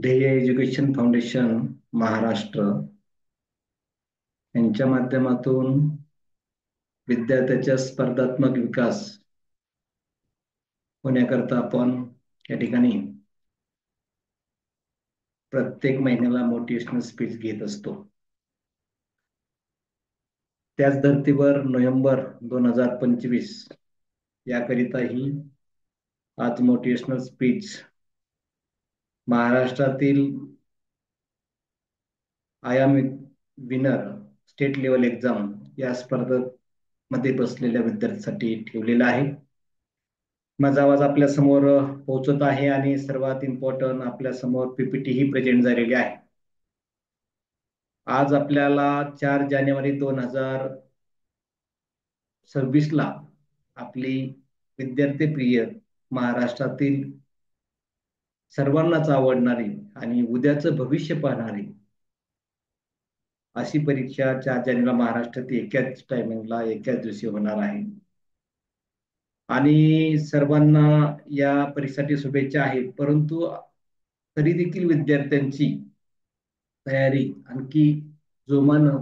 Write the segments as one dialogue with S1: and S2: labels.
S1: ध्येय education foundation Maharashtra यांच्या माध्यमातून विद्यार्थ्याचा स्पर्धात्मक विकास होण्याकरता आपण या ठिकाणी प्रत्येक महिन्याला मोटिवेशनल स्पीच घेत असतो. त्याच धर्तीवर नोव्हेंबर 2025 याकरिताही आज मोटिवेशनल स्पीच महाराष्ट्रातील I winner state level exam या स्पर्धेमध्ये बसलेल्या विद्यार्थ्यांसाठी ठेवलेला आहे. माझा आवाज आपल्या समोर पोहोचत आहे आणि सर्वात इम्पॉर्टंट आपल्या समोर पीपीटी ही प्रेझेंट झालेली आहे. आज आपल्याला 4 जानेवारी 2026 ला आपली विद्यार्थी प्रिय महाराष्ट्रातील सर्वांनाच आवडणारी आणि उद्याचं भविष्य पाहणारी अशी परीक्षा 4 जानेवारीला महाराष्ट्रात एकाच टायमिंगला एकाच दिवशी होणार आहे. आणि सर्वांना या परीक्षेसाठी शुभेच्छा आहेत. परंतु तरी देखील विद्यार्थ्यांची तयारी आणखी जोमानं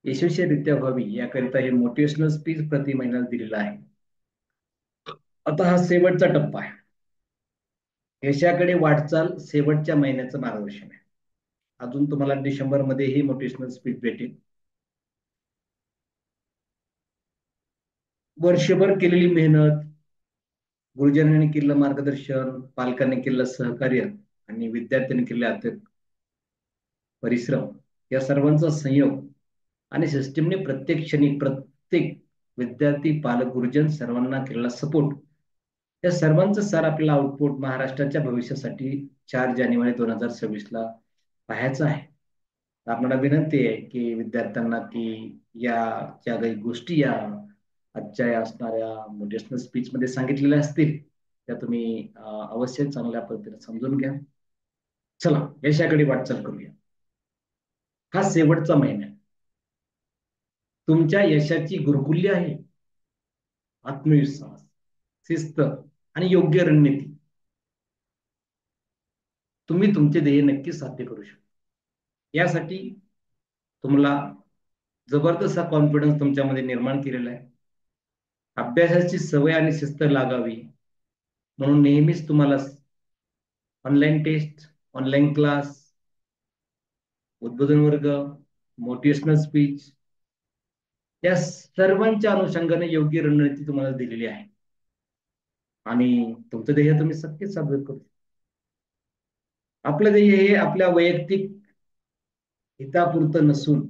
S1: यशस्वीरित्या व्हावी याकरिता हे मोटिवेशनल स्पीच प्रति महिन्याला दिलेला आहे. आता हा शेवटचा टप्पा आहे. यशाकडे वाटचाल शेवटच्या महिन्याचं मार्गदर्शन आहे. अजून तुम्हाला डिसेंबर मध्ये ही मोटिवेशनल स्पीच भेटेल. वर्षभर केलेली मेहनत, गुरुजनांनी केलेलं मार्गदर्शन, पालकांनी केलेलं सहकार्य आणि विद्यार्थ्यांनी केलेले अथक परिश्रम या सर्वांचा संयोग आणि सिस्टीमने प्रत्येक क्षणी प्रत्येक विद्यार्थी, पालक, गुरुजन सर्वांना केलेला सपोर्ट या सर्वांचं सार आपल्याला आउटपुट महाराष्ट्राच्या भविष्यासाठी 4 जानेवारी 2026 ला पाहायचं आहे. आपल्याला विनंती आहे की विद्यार्थ्यांना की या ज्या काही गोष्टी या आजच्या या असणाऱ्या मोटिवेशनल स्पीच मध्ये सांगितलेल्या असतील त्या तुम्ही अवश्य चांगल्या पद्धतीने समजून घ्या. चला यशाकडे वाटचाल करूया. हा शेवटचा महिना आहे. तुमच्या यशाची गुरुकुल्य आहे आत्मविश्वास, शिस्त आणि योग्य रणनीती. तुम्ही तुमचे ध्येय नक्की साध्य करू शकता. यासाठी तुम्हाला जबरदस्त कॉन्फिडन्स तुमच्यामध्ये निर्माण केलेला आहे. अभ्यासाची सवय आणि शिस्त लागावी म्हणून नेहमीच तुम्हाला ऑनलाईन टेस्ट, ऑनलाईन क्लास, उद्बोधन वर्ग, मोटिवेशनल स्पीच या सर्वांच्या अनुषंगाने योग्य रणनीती तुम्हाला दिलेली आहे आणि तुमचं ध्येय तुम्ही नक्कीच साध्य करू. आपलं ध्येय हे आपल्या वैयक्तिक हितापुरतं नसून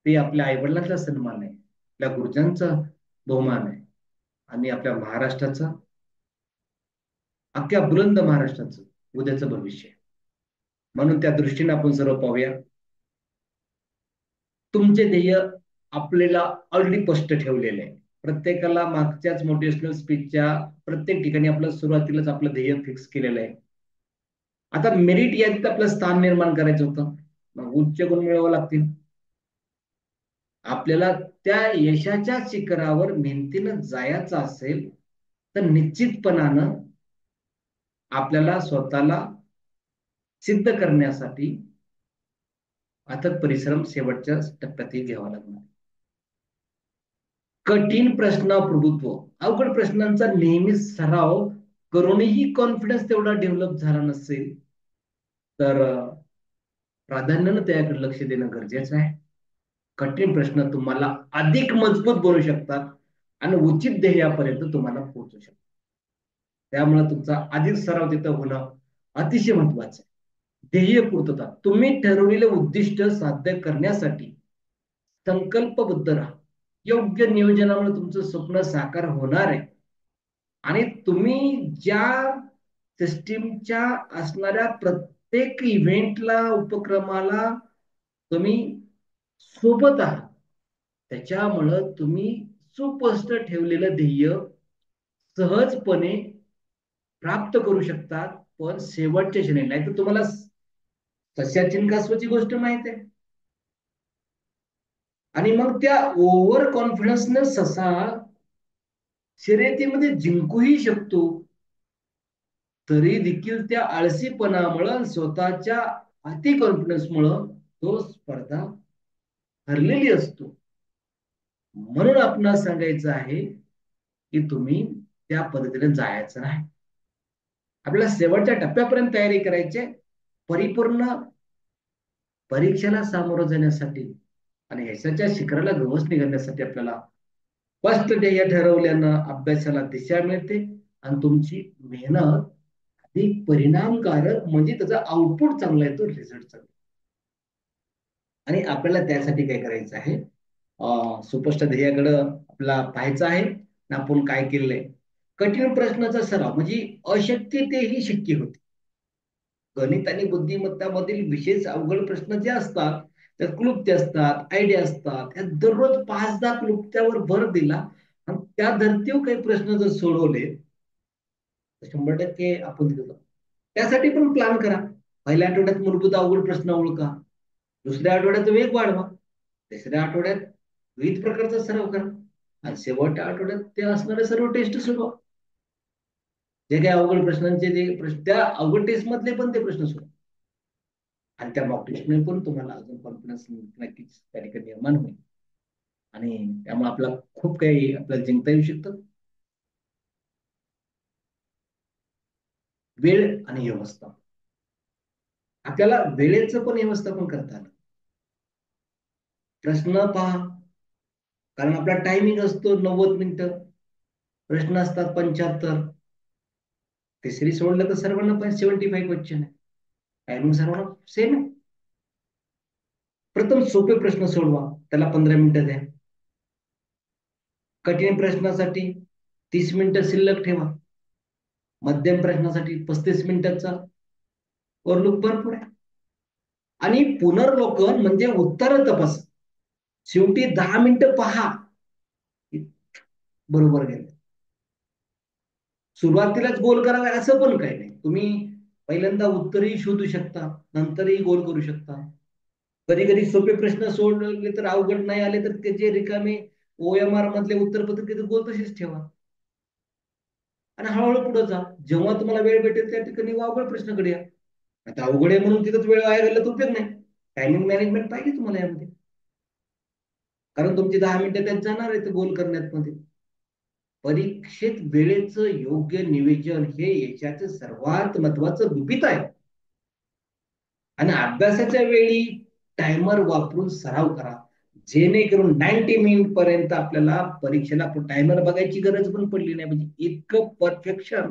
S1: ते आपल्या आईवडिलांचा सन्मान आहे, आपल्या गुरुजांचा बहुमान आहे आणि आपल्या महाराष्ट्राचा, अख्ख्या बुलंद महाराष्ट्राचं उद्याचं भविष्य आहे. म्हणून त्या दृष्टीने आपण सर्व पाहूया. तुमचे ध्येय आपल्याला ऑलरेडी स्पष्ट ठेवलेले आहे. प्रत्येकाला मागच्याच मोटिवेशनल स्पीचच्या प्रत्येक ठिकाणी आपलं सुरुवातीलाच आपलं ध्येय फिक्स केलेलं आहे. आता मेरिट यादीत आपलं स्थान निर्माण करायचं होतं, मग उच्च गुण मिळवावे लागतील. आपल्याला त्या यशाच्या शिखरावर मेहनतीनं जायचं असेल तर निश्चितपणानं आपल्याला स्वतःला सिद्ध करण्यासाठी अथक परिश्रम शेवटच्या टप्प्यातही घ्यावा लागणार. कठीण प्रश्न प्रभुत्व, अवघड प्रश्नांचा नेहमी सराव करूनही कॉन्फिडन्स तेवढा डेव्हलप झाला नसेल तर प्राधान्यानं त्याकडे लक्ष देणं गरजेचं आहे. कठीण प्रश्न तुम्हाला अधिक मजबूत बनवू शकतात आणि उचित ध्येयापर्यंत तुम्हाला पोहोचू शकतात. त्यामुळे तुमचा अधिक सराव तिथं होणं अतिशय महत्वाचं आहे. ध्येय पूर्तता, तुम्ही ठरवलेले उद्दिष्ट साध्य करण्यासाठी संकल्पबद्ध राहा. योग्य नियोजनामुळे तुमचं स्वप्न साकार होणार आहे आणि तुम्ही ज्या सिस्टीमच्या असणाऱ्या प्रत्येक इव्हेंटला, उपक्रमाला तुम्ही सोबत आहात, त्याच्यामुळं तुम्ही सुस्पष्ट ठेवलेलं ध्येय सहजपणे प्राप्त करू शकतात. पण शेवटच्या क्षणी नाही तर तुम्हाला सश्याची कासवाची गोष्ट माहित आहे. आणि मग त्या ओव्हर कॉन्फिडन्सने ससा शर्यतीमध्ये जिंकूही शकतो तरी देखील त्या आळसीपणामुळं स्वतःच्या अति कॉन्फिडन्समुळं तो स्पर्धा हरलेली असतो. म्हणून आपणास सांगायचं आहे की तुम्ही त्या पद्धतीने जायचं नाही. आपल्याला शेवटच्या टप्प्यापर्यंत तयारी करायची, परिपूर्ण परीक्षेला सामोरं जाण्यासाठी आणि यशाच्या शिखराला गवसणी घालण्यासाठी आपल्याला स्पष्ट ध्येय ठरवल्यानं अभ्यासाला दिशा मिळते आणि तुमची मेहनत अधिक परिणामकारक म्हणजे त्याचा आउटपुट चांगला येतो, रिझल्ट चांगला. आणि आपल्याला त्यासाठी काय करायचं आहे, सुस्पष्ट ध्येयाकडे आपला पाहायचं आहे. आपण काय केलंय, कठीण प्रश्नाचा सराव म्हणजे अशक्य तेही शक्य होते. गणित आणि बुद्धिमत्तामधील विशेष अवघड प्रश्न जे असतात त्यात क्लुप्त्या असतात, आयडिया असतात, त्यात दररोज 5-10 क्लुप्त्यावर भर दिला आणि त्या धर्तीवर काही प्रश्न जर सोडवले तर 100% आपण तिथे जाऊ. त्यासाठी पण प्लॅन करा. पहिल्या आठवड्यात मूलभूत अवघड प्रश्न ओळखा, दुसऱ्या आठवड्यात वेग वाढवा, तिसऱ्या आठवड्यात विविध प्रकारचा सराव करा आणि शेवटच्या आठवड्यात ते असणारे सर्व टेस्ट सोडवा. जे काही अवघड प्रश्नांचे जे प्रश्न त्या अवघड टेस्ट मधले पण ते प्रश्न सोडवा आणि त्या मॉक टेस्टने पण तुम्हाला अजून कॉन्फिडन्स नक्कीच त्या ठिकाणी निर्माण होईल आणि त्यामुळे आपला खूप काही आपल्याला जिंकता येऊ शकतं. वेळ आणि व्यवस्था, आपल्याला वेळेचं पण व्यवस्थापन करता आलं. प्रश्न पहा, कारण आपला टायमिंग असतो 90 मिनिटं, प्रश्न असतात 75. तिसरी सोडलं तर सर्वांना पण 75 क्वेश्चन आहे, टायमिंग सर्वांना सेम आहे. प्रथम सोपे प्रश्न सोडवा, त्याला 15 मिनिटं द्या. कठीण प्रश्नासाठी 30 मिनिटं शिल्लक ठेवा. मध्यम प्रश्नासाठी 35 मिनिटाचा ओरलूक भरपूर आहे. आणि पुनर्लोकन म्हणजे उत्तर तपास, शेवटी 10 मिनिटं पहा बरोबर गेले. सुरुवातीलाच गोल करावे असं पण काही नाही. तुम्ही पहिल्यांदा उत्तरही शोधू शकता, नंतरही गोल करू शकता. कधी कधी सोपे प्रश्न सोडले तर अवघड नाही आले तर त्याचे रिकामे OMR मधले उत्तरपत्रिकेत गोल तसेच ठेवा आणि हळूहळू पुढे जा. जेव्हा तुम्हाला वेळ भेटेल त्या ठिकाणी अवघड प्रश्नाकडे या. आता अवघड आहे म्हणून तिथंच वेळ वाया घालला तर उपयोग नाही. टायमिंग मॅनेजमेंट पाहिजे तुम्हाला यामध्ये, कारण तुमची 10 मिनिटं त्यात जाणार आहे गोल करण्यात मध्ये. परीक्षेत वेळेचं योग्य नियोजन हे यशाचं सर्वात महत्वाचं गुपित आहे. आणि अभ्यासाच्या वेळी टायमर वापरून सराव करा, जेणेकरून 90 मिनिट पर्यंत आपल्याला परीक्षेला टायमर बघायची गरज पण पडली नाही. म्हणजे इतकं परफेक्शन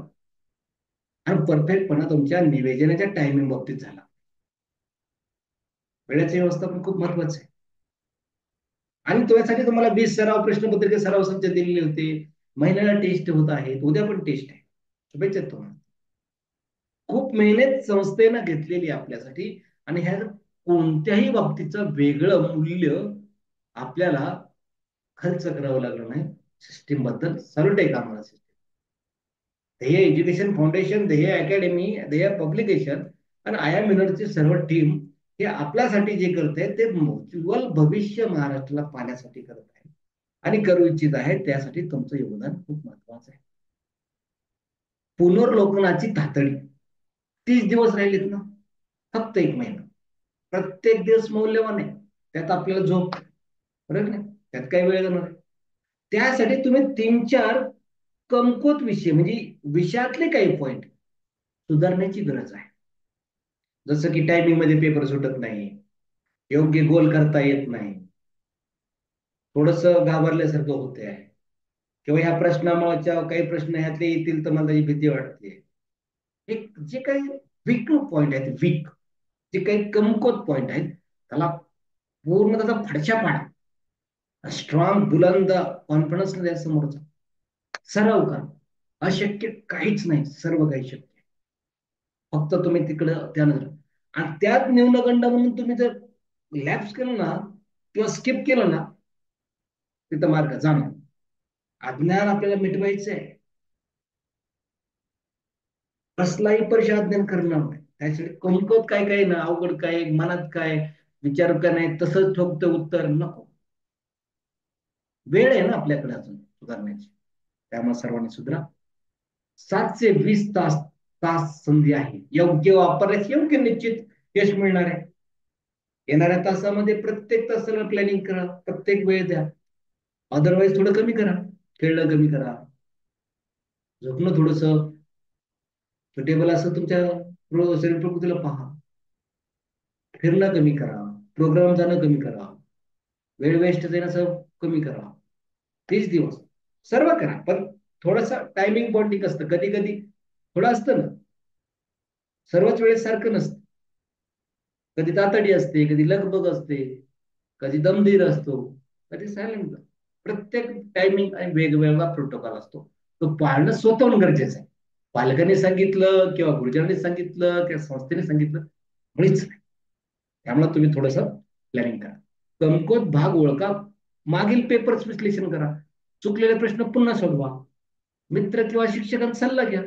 S1: आणि परफेक्टपणा तुमच्या निवेदनाच्या टायमिंग बाबतीत झाला. वेळेचे व्यवस्थापन खूप महत्वाचं आहे. आणि त्यासाठी तुम्हाला 20 सराव प्रश्नपत्रिका सराव संच दिलेले होते. महिन्याला टेस्ट होत आहेत, उद्या पण टेस्ट आहे. शुभेच्छा तुम्हाला. खूप मेहनत संस्थेनं घेतलेली आपल्यासाठी आणि ह्या कोणत्याही बाबतीचं वेगळं मूल्य आपल्याला खर्च करावं लागलं नाही. सिस्टीम बद्दल सल्यूट आहे आम्हाला. ध्येय एज्युकेशन फाउंडेशन, ध्येय अकॅडमी, ध्येय पब्लिकेशन आणि आय एम युनिव्हर्सिटी सर्व टीम हे आपल्यासाठी जे करत आहे ते उज्ज्वल भविष्य महाराष्ट्राला पाहण्यासाठी करत आहे आणि करू इच्छित आहे. त्यासाठी तुमचं योगदान खूप महत्वाचं आहे. पुनर्लोकनाची तातडी, 30 दिवस राहिलेत ना, फक्त 1 महिना. प्रत्येक दिवस मौल्यवान आहे. त्यात आपल्याला झोप बरोबर नाही, त्यात काही वेळ जाणार आहे. त्यासाठी तुम्ही 3-4 कमकुवत विषय म्हणजे विषयातले काही पॉइंट सुधारण्याची गरज आहे. जसं की टायमिंग मध्ये पेपर सुटत नाही, योग्य गोल करता येत नाही, थोडस घाबरल्यासारखं होते आहे, किंवा ह्या प्रश्नामुळे काही प्रश्न ह्यातले येतील तर मला त्याची भीती वाटते. एक जे काही वीक पॉइंट आहेत, वीक जे काही कमकुवत पॉइंट आहेत त्याला पूर्ण त्याचा फडशा पाडा. स्ट्रॉंग बुलंद कॉन्फिडन्स द्या समोरचा. सराव करा. अशक्य काहीच नाही, सर्व काही शक्य. फक्त तुम्ही तिकडं त्यानंतर आणि त्यात न्यूनगंड म्हणून तुम्ही जर लॅप्स केलं ना किंवा स्किप केलं ना, तिथं मार्ग जाणार. अज्ञान आपल्याला मिटवायचं आहे, कसलाही परीक्षा अध्ययन करणार नाही. त्यासाठी कमकत काय काय ना, अवघड काय मनात काय विचार का नाही तसंच ठोकतं उत्तर नको. वेळ आहे ना आपल्याकडे अजून सुधारण्याची. त्यामुळे सर्वांनी सुधरा. 7 ते 20 तास तास संधी आहे, योग्य वापरल्यास योग्य निश्चित यश मिळणार आहे. येणाऱ्या तासामध्ये प्रत्येक तासाला प्लॅनिंग करा, प्रत्येक वेळ द्या. अदरवाईज थोडं कमी करा, खेळणं कमी करा, झोपणं थोडस सुटेबल असं तुमच्या शरीर प्रकृतीला पहा, फिरणं कमी करा, प्रोग्राम जाणं कमी करा, वेळ वेस्ट देण्याचं कमी करा. 30 दिवस सर्व करा, पण थोडंसं टायमिंग बॉन्डिंग असतं, कधी कधी थोडं असतं ना, सर्वच वेळेस सारखं नसतं. कधी तातडी असते, कधी लगबग असते, कधी दमदीर असतो, कधी सायलेंट. प्रत्येक टायमिंग आणि वेगवेगळा प्रोटोकॉल असतो, तो पाळणं स्वतःहून गरजेचं आहे. पालकांनी सांगितलं किंवा गुरुजनांनी सांगितलं किंवा संस्थेने सांगितलं मुळीच नाही. त्यामुळे तुम्ही थोडस प्लॅनिंग करा, कमकुवत भाग ओळखा, मागील पेपर्स विश्लेषण करा, चुकलेले प्रश्न पुन्हा सोडवा, मित्र किंवा शिक्षकांचा सल्ला घ्या,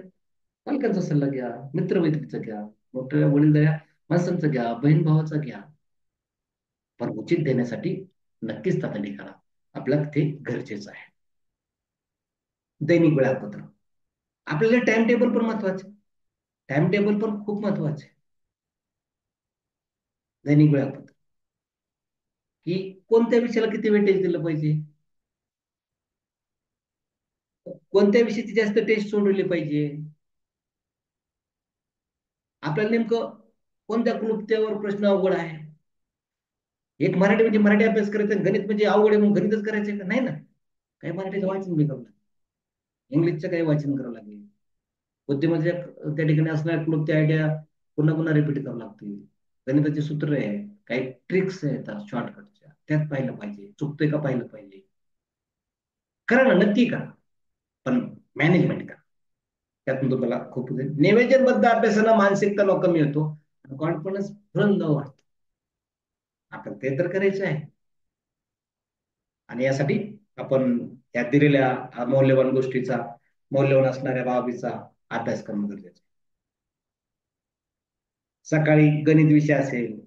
S1: पालकांचा सल्ला घ्या, मित्रमैत्रीचा घ्या, मोठ्या वडीलधाऱ्या माणसांचा घ्या, बहीण भावाचा घ्या, पण उचित देण्यासाठी नक्कीच तातडी करा. आपल्याला ते गरजेचं आहे. दैनिक वेळापत्रक, आपल्याला टाइम टेबल पण महत्वाचे, टाइम टेबल पण खूप महत्वाचे. दैनिक वेळापत्रक की कोणत्या विषयाला किती वेटेज दिलं पाहिजे, कोणत्या विषयाची जास्त टेस्ट सोडवली पाहिजे, आपल्याला नेमकं कोणत्या क्लुप्त्यावर प्रश्न अवघड आहे. एक मराठी म्हणजे मराठी अभ्यास करायचा, गणित म्हणजे अवघड आहे मग गणितच करायचं का, नाही ना. काही मराठीचं वाचन बी करावं लागेल, इंग्लिशचं काही वाचन करावं लागेल, बुद्धिमत्तेच्या त्या ठिकाणी असणाऱ्या क्लुप्त्या आयडिया पुन्हा पुन्हा रिपीट करावं लागतील, गणिताचे सूत्र आहे, काही ट्रिक्स आहेत शॉर्टकटच्या, त्यात पाहिलं पाहिजे, चुकतोय का पाहिलं पाहिजे. करा ना, नक्की करा, पण मॅनेजमेंट करा. त्यातून तुम्हाला खूप नियोजनबद्ध अभ्यासाला मानसिक तणाव कमी होतो, कॉन्फिडन्स बुलंद वाढतो. आपण ते तर करायचं आहे, आणि यासाठी आपण या दिलेल्या मौल्यवान गोष्टीचा, मौल्यवान असणाऱ्या बाबीचा अभ्यास करणं गरजेचं आहे. सकाळी गणित विषय असेल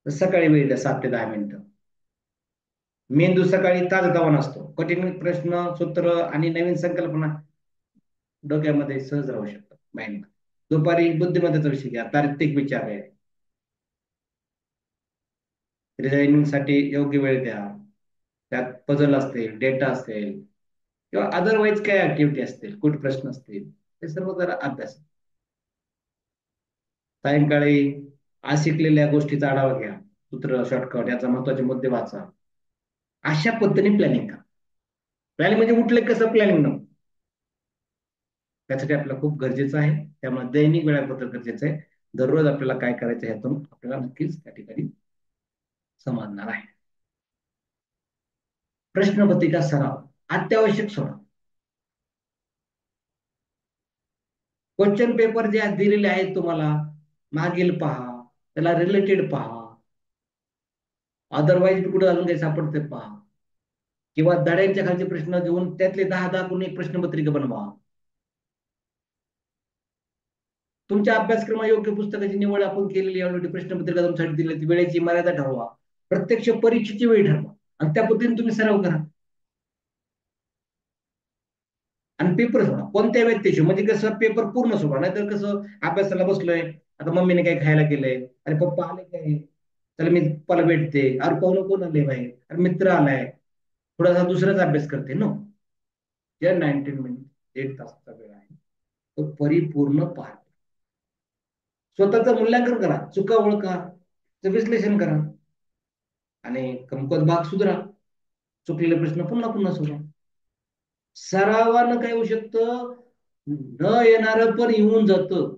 S1: तर सकाळी वेळ द्या, 7 ते 10 मिनिटं. मेंदू सकाळी ताजतवाना असतो, कठीण प्रश्न, सूत्र आणि नवीन संकल्पना डोक्यामध्ये सहज राहू शकतात माइंड. दुपारी बुद्धिमत्तेचा विषय घ्या, तार्किक विचार आहे, डिझायनिंग साठी योग्य वेळ द्या, त्यात पझल असतील, डेटा असेल किंवा अदरवाईज काय ऍक्टिव्हिटी असतील, कुठ प्रश्न असतील, ते सर्व जरा अभ्यास. सायंकाळी आज शिकलेल्या गोष्टीचा आढावा घ्या, सूत्र, शॉर्टकट याचा महत्वाचे मुद्दे वाचा. अशा पद्धतीने प्लॅनिंग करा. प्लॅनिंग म्हणजे उठले कसं प्लॅनिंग न, त्यासाठी आपल्याला खूप गरजेचं आहे. त्यामुळे दैनिक वेळापत्रक गरजेचं आहे. दररोज आपल्याला काय करायचं ह्यातून आपल्याला नक्कीच त्या ठिकाणी समजणार आहे. प्रश्नपत्रिका सराव अत्यावश्यक सराव. क्वेश्चन पेपर जे दिलेले आहेत तुम्हाला, मागील पहा, त्याला रिलेटेड पहा, अदरवाईज कुठे अजून काही सापडते पहा, किंवा धड्यांच्या खालचे प्रश्न घेऊन त्यातले 10 करून एक प्रश्नपत्रिका बनवा. तुमच्या अभ्यासक्रमा योग्य पुस्तकाची निवड आपण केलेली ऑलरेडी, प्रश्नपत्रिका तुमच्यासाठी दिली, वेळेची मर्यादा ठरवा, प्रत्यक्ष परीक्षेची वेळ ठरवा, आणि त्या पद्धतीने तुम्ही सराव करा. आणि पेपर सोडा कोणत्या व्यक्तीशी, म्हणजे कसं पेपर पूर्ण सोडा, नाहीतर कसं अभ्यासाला बसलोय, आता मम्मीने काही खायला केलंय, अरे पप्पा आले काय, चला मी पप्पाला भेटते, अरे पाहुणं कोण आले बाहेर, अरे मित्र आलाय, थोडासा दुसराच अभ्यास करते नो. या 19 मिनिट, 1.5 तासाचा वेळ आहे, तो परिपूर्ण पार. स्वतःचं मूल्यांकन करा, चुका ओळखा, विश्लेषण करा, आणि कमकुवत भाग सुधारा, चुकलेले प्रश्न पुन्हा पुन्हा सोडवा. सरावानं काय होऊ शकतं, न येणार पण येऊन जातं,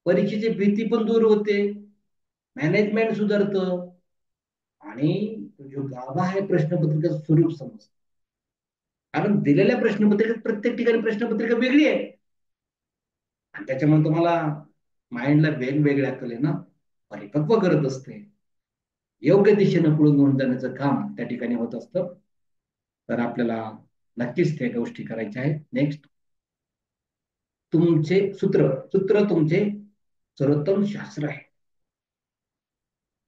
S1: परीक्षेची भीती पण दूर होते, मॅनेजमेंट सुधारतं, आणि जो गाभा आहे प्रश्नपत्रिकेचं स्वरूप समजतं. कारण दिलेल्या प्रश्नपत्रिकेत प्रत्येक ठिकाणी प्रश्नपत्रिका वेगळी आहे, आणि त्याच्यामुळे तुम्हाला माइंडला वेगवेगळ्या कलेनं परिपक्व करत असते, योग्य दिशेनं पुढे घेऊन जाण्याचं काम त्या ठिकाणी होत असतं. तर आपल्याला नक्कीच त्या गोष्टी करायच्या आहेत. नेक्स्ट, तुमचे सूत्र, सूत्र तुमचे सर्वोत्तम शास्त्र आहे.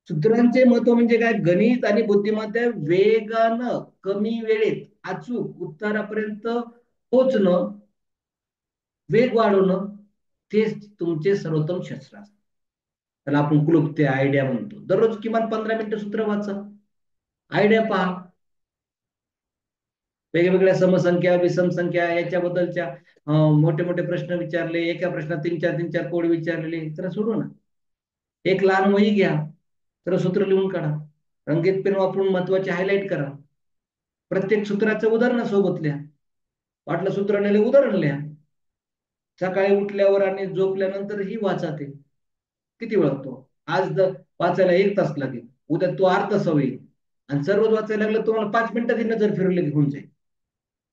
S1: सूत्रांचे महत्व म्हणजे काय, गणित आणि बुद्धिमत्ता वेगानं कमी वेळेत अचूक उत्तरापर्यंत पोहोचणं, वेग वाढवणं तेच तुमचे सर्वोत्तम शस्त्र असतं. त्याला आपण क्लुप्ती आयडिया म्हणतो. दररोज किमान 15 मिनिटं सूत्र वाचा, आयडिया पहा, वेगवेगळ्या समसंख्या विषम संख्या याच्याबद्दलच्या मोठे मोठे प्रश्न विचारले, एका प्रश्नात तीन चार कोड विचारलेले, तर सोडू ना. एक लहान वही घ्या, तर सूत्र लिहून काढा, रंगीत पेन वापरून महत्वाचे हायलाइट करा, प्रत्येक सूत्राचं उदाहरण सोबत लिहा, वाटलं सूत्र लिहिले उदाहरण लिहा, सकाळी उठल्यावर आणि झोपल्यानंतर ही वाचा ते. किती वेळ लागतो? आज वाचायला 1 तास लागेल, उद्या तो अर्धा तास होईल, आणि सर्वच वाचायला लागलं तुम्हाला 5 मिनिटात नजर फिरवली की होऊन जाईल.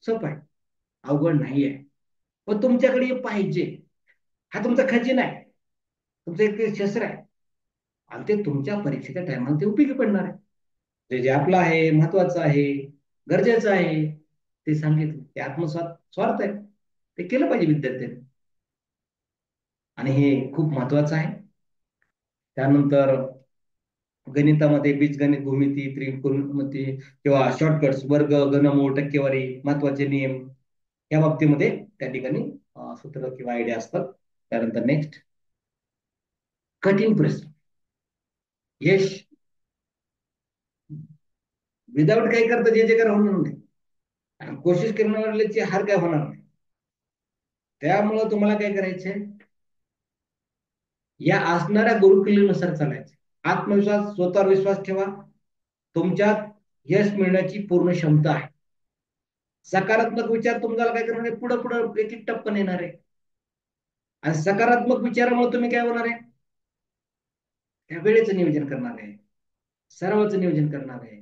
S1: सोपं आहे, अवघड नाहीये. पण तुमच्याकडे हे पाहिजे. हा तुमचा खजिना आहे, तुमचं एक शस्त्र आहे, आणि ते तुमच्या परीक्षेच्या टायमाला ते उपयोगी पडणार आहे. जे जे आपलं आहे, महत्वाचं आहे, गरजेचं आहे, ते सांगितलं, ते आत्मस्वार्थ स्वार्थ आहे, ते केलं पाहिजे विद्यार्थ्यांनी. आणि हे खूप महत्वाचं आहे. त्यानंतर गणितामध्ये बीजगणित, भूमिती, त्रिकोणमिती किंवा शॉर्टकट्स, वर्ग, घनमूळ, टक्केवारी, महत्वाचे नियम या बाबतीमध्ये त्या ठिकाणी सूत्र किंवा आयडिया असतात. त्यानंतर नेक्स्ट, कठीण प्रश्न. यश विदाऊट काही करता जे जे काय होणार नाही, आणि कोशिश करण्याची हार काय होणार नाही. त्यामुळं तुम्हाला काय करायचंय, या असणाऱ्या गुरुकिल्लीनुसार चालायचं. आत्मविश्वास, स्वतःवर विश्वास ठेवा, तुमच्यात यश मिळण्याची पूर्ण क्षमता आहे. सकारात्मक विचार तुम्हाला काय करणार आहे, पुढे पुढे एक एक टप्पन येणार आहे. आणि सकारात्मक विचारामुळे तुम्ही काय होणार आहे, त्या वेळेचं नियोजन करणार आहे, सरावाचं नियोजन करणार आहे,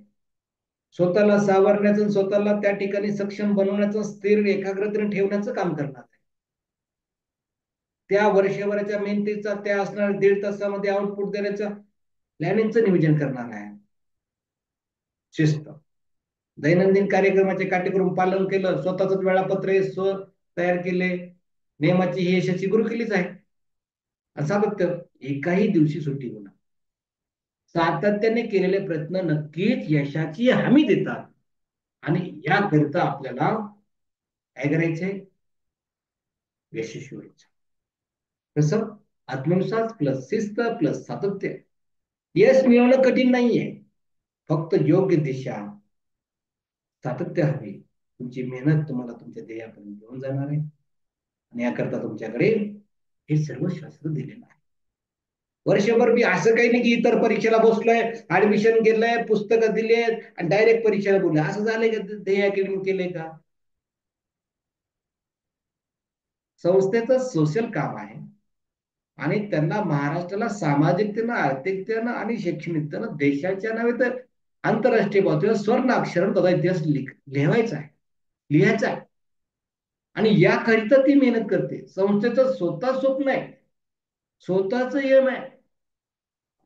S1: स्वतःला सावरण्याचं, स्वतःला त्या ठिकाणी सक्षम बनवण्याचं, स्थिर एकाग्रतेने ठेवण्याचं काम करणार आहे. त्या वर्षभराच्या मेहनतीचा, त्या असणाऱ्या 1.5 तासामध्ये आउटपुट देण्याचं प्लॅनिंगचं नियोजन करणार आहे. शिस्त, दैनंदिन कार्यक्रमाचे काटेकोर पालन केलं, स्वतःच वेळापत्र स्व तयार केले, नियमाची ही यशाची गुरुकिल्लीच आहे. आणि सातत्य, एकाही दिवशी सुट्टी होणार, सातत्याने केलेले प्रयत्न नक्कीच यशाची हमी देतात. आणि याकरिता आपल्याला काय करायचंय, यशस्वी व्हायचं. कसं? आत्मविश्वास प्लस शिस्त प्लस सातत्य. यश मिळवणं कठीण नाहीये, फक्त योग्य दिशा, सातत्य हवे, तुमची मेहनत तुम्हाला तुमच्या ध्येयापर्यंत घेऊन जाणार आहे. आणि याकरता तुमच्याकडे हे सर्व शास्त्र दिलेलं आहे. वर्षभर मी असं काही नाही की इतर परीक्षेला बसलोय, ऍडमिशन घेतलंय, पुस्तकं दिलेत आणि डायरेक्ट परीक्षेला बोलले, असं झालंय का? ध्येय केलंय का? संस्थेचं सोशल काम आहे, आणि त्यांना महाराष्ट्राला सामाजिकतेनं, आर्थिकतेनं आणि शैक्षणिकतेनं देशाच्या नव्हे तर आंतरराष्ट्रीय पातळीवर स्वर्ण अक्षरानं त्याचा इतिहास लिहायचा आहे, लिहायचा आहे. आणि याकरिता ती मेहनत करते. संस्थेचं स्वतः स्वप्न आहे, स्वतःच एम आहे,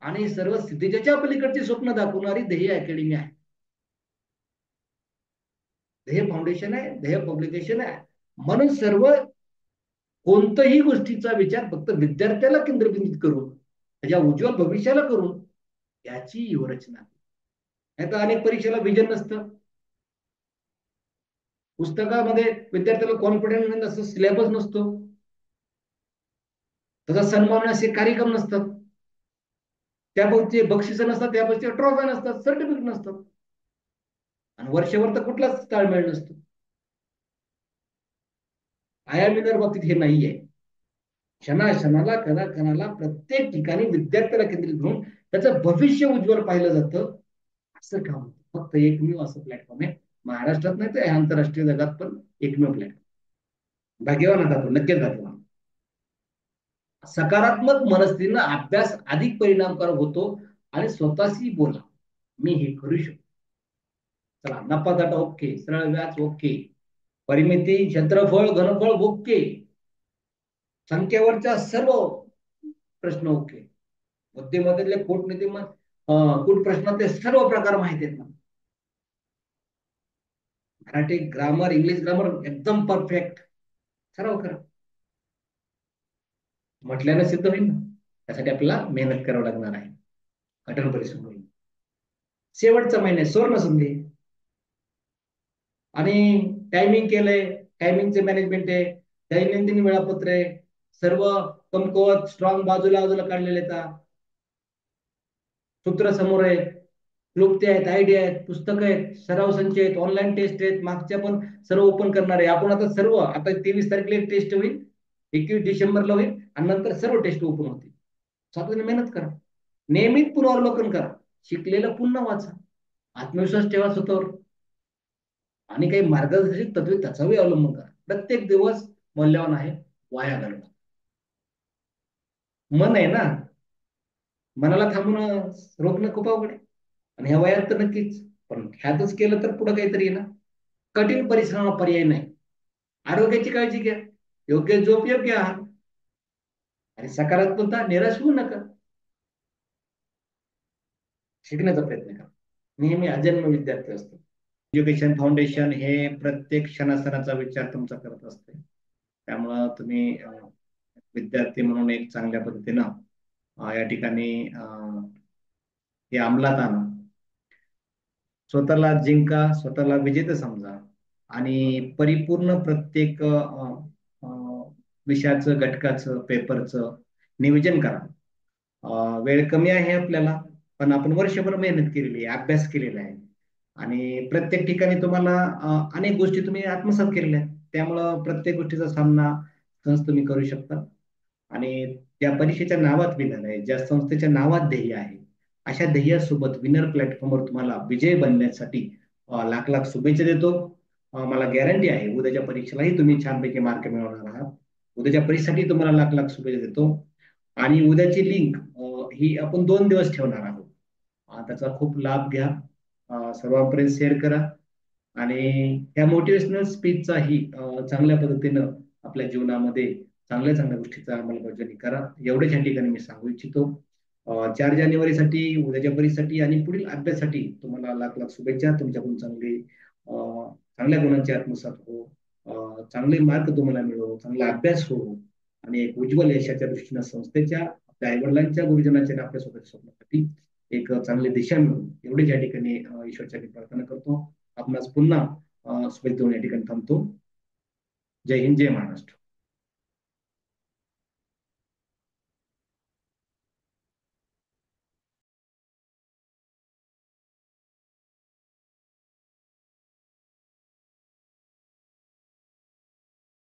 S1: आणि सर्व स्थितीच्या पलीकडची स्वप्न दाखवणारी ध्येय अकॅडमी आहे. ध्येय फाउंडेशन आहे, ध्येय पब्लिकेशन आहे. म्हणून सर्व कोणत्याही गोष्टीचा विचार फक्त विद्यार्थ्याला केंद्रबिंदूत करून, त्याच्या उज्ज्वल भविष्याला करून याची रचना. नाही तर अनेक परीक्षेला विजन नसतं, पुस्तकामध्ये विद्यार्थ्याला कॉन्फिडन्स नसतं, सिलेबस नसतो, तसा सन्मान असे कार्यक्रम नसतात, त्याबाबतचे बक्षिस नसतात, त्याबाबतचे ट्रॉफी नसतात, सर्टिफिकेट नसतात, आणि वर्षभर तर कुठलाच ताळमेळ नसतो. आयामीनर बाबतीत हे नाहीये. क्षणाक्षणाला, कणाकणाला, प्रत्येक ठिकाणी विद्यार्थ्याला केंद्रित करून त्याचं भविष्य उज्ज्वल पाहिलं जातं. असं काम फक्त एकमेव असं प्लॅटफॉर्म आहे महाराष्ट्रात, नाही तर आंतरराष्ट्रीय जगात पण एकमेव प्लॅटफॉर्म. भाग्यवान आहात आपण, नक्कीच भाग्यवान. सकारात्मक मनस्थितीनं अभ्यास अधिक परिणामकारक होतो, आणि स्वतःशी बोला, मी हे करू शकतो. चला, नफा तोटा ओके, सरळ व्याज ओके, परिमिती, क्षेत्रफळ, घनफळ ओके, संख्येवरच्या सर्व प्रश्न ओके, बुद्धिमत्तेतले कूट प्रश्नातले सर्व प्रकार माहिती आहेत ना, मराठी ग्रामर, इंग्लिश ग्रामर एकदम परफेक्ट, सराव करा, म्हटल्यानं सिद्ध होईल ना. त्यासाठी आपल्याला मेहनत करावं लागणार आहे, कठोर परिश्रम होईल. शेवटचा महिना सुवर्ण संधी, आणि टायमिंग केलंय, टायमिंगचे मॅनेजमेंट आहे, दैनंदिन वेळापत्र आहे, सर्व कमकुवत स्ट्रॉंग बाजूला बाजूला काढलेले आहेत, सूत्र समोर आहेत, क्लुप्ती आहेत, आयडिया आहेत, पुस्तकं आहेत, सराव संच आहेत, ऑनलाईन टेस्ट आहेत, मागच्या पण सर्व ओपन करणार आहे आपण. आता सर्व आता 23 तारखेला एक टेस्ट होईल, 21 डिसेंबरला होईल, आणि नंतर सर्व टेस्ट ओपन होतील. सातत्याने मेहनत करा, नियमित पुनरावलोकन करा, शिकलेलं पुन्हा वाचा, आत्मविश्वास ठेवा स्वतःवर, आणि काही मार्गदर्शक तत्वे त्याचाही अवलंबन करा. प्रत्येक दिवस मौल्यवान आहे, वाया घालवा. मन आहे ना, मनाला थांबून रोखणं खूप अवघड आहे, आणि ह्या वयात तर नक्कीच. पण ह्यातच केलं तर पुढे काहीतरी आहे ना. कठीण परिश्रमाला पर्याय नाही. आरोग्याची काळजी घ्या, योग्य झोप, योग्य आहार, आणि सकारात्मकता, निराश होऊ नका, शिकण्याचा प्रयत्न करा. नेहमी अजन्म विद्यार्थी असतो. एज्युकेशन फाउंडेशन हे प्रत्येक क्षणासणाचा विचार तुमचा करत असते. त्यामुळं तुम्ही विद्यार्थी म्हणून एक चांगल्या पद्धतीनं या ठिकाणी हे अंमलात आणा. स्वतःला जिंका, स्वतःला विजेते समजा, आणि परिपूर्ण प्रत्येक विषयाचं, घटकाचं, पेपरचं नियोजन करा. वेळ कमी आहे आपल्याला, पण आपण वर्षभर मेहनत केलेली आहे, अभ्यास केलेला आहे, आणि प्रत्येक ठिकाणी तुम्हाला अनेक गोष्टी तुम्ही आत्मसात केलेल्या आहेत. त्यामुळं प्रत्येक गोष्टीचा सामना सहज तुम्ही करू शकता. आणि ज्या परीक्षेच्या नावात विनर आहे, ज्या संस्थेच्या नावात ध्येय आहे, अशा ध्येयासोबत विनर प्लॅटफॉर्मवर तुम्हाला विजय बनण्यासाठी लाख लाख शुभेच्छा देतो. मला गॅरंटी आहे उद्याच्या परीक्षेलाही तुम्ही छानपैकी मार्क मिळवणार आहात. उद्याच्या परीक्षेसाठी तुम्हाला लाख लाख शुभेच्छा देतो. आणि उद्याची लिंक ही आपण 2 दिवस ठेवणार आहोत. त्याचा खूप लाभ घ्या, सर्वांपर्यंत शेअर करा, आणि त्या मोटिवेशनल स्पीचचाही चांगल्या पद्धतीनं आपल्या जीवनामध्ये चांगल्या चांगल्या गोष्टीचा अंमलबजावणी करा. एवढ्याच या ठिकाणी मी सांगू इच्छितो. 4 जानेवारीसाठी, उद्याच्या परीक्षेसाठी आणि पुढील अभ्यासासाठी तुम्हाला लाख लाख शुभेच्छा. तुमच्याकडून चांगल्या गुणांचे आत्मसात हो, चांगले मार्क तुम्हाला मिळो, चांगला अभ्यास हो, आणि एक उज्ज्वल यशाच्या दृष्टीनं संस्थेच्या, आपल्या आईवडिलांच्या, गुरुजनांच्या आणि आपल्या स्वतःच्या स्वप्नासाठी एक चांगली दिशा मिळून, एवढीच या ठिकाणी ईश्वरच्या प्रार्थना करतो. आपणास पुन्हा शुभेच्छा देऊन या ठिकाणी थांबतो. जय हिंद, जय महाराष्ट्र.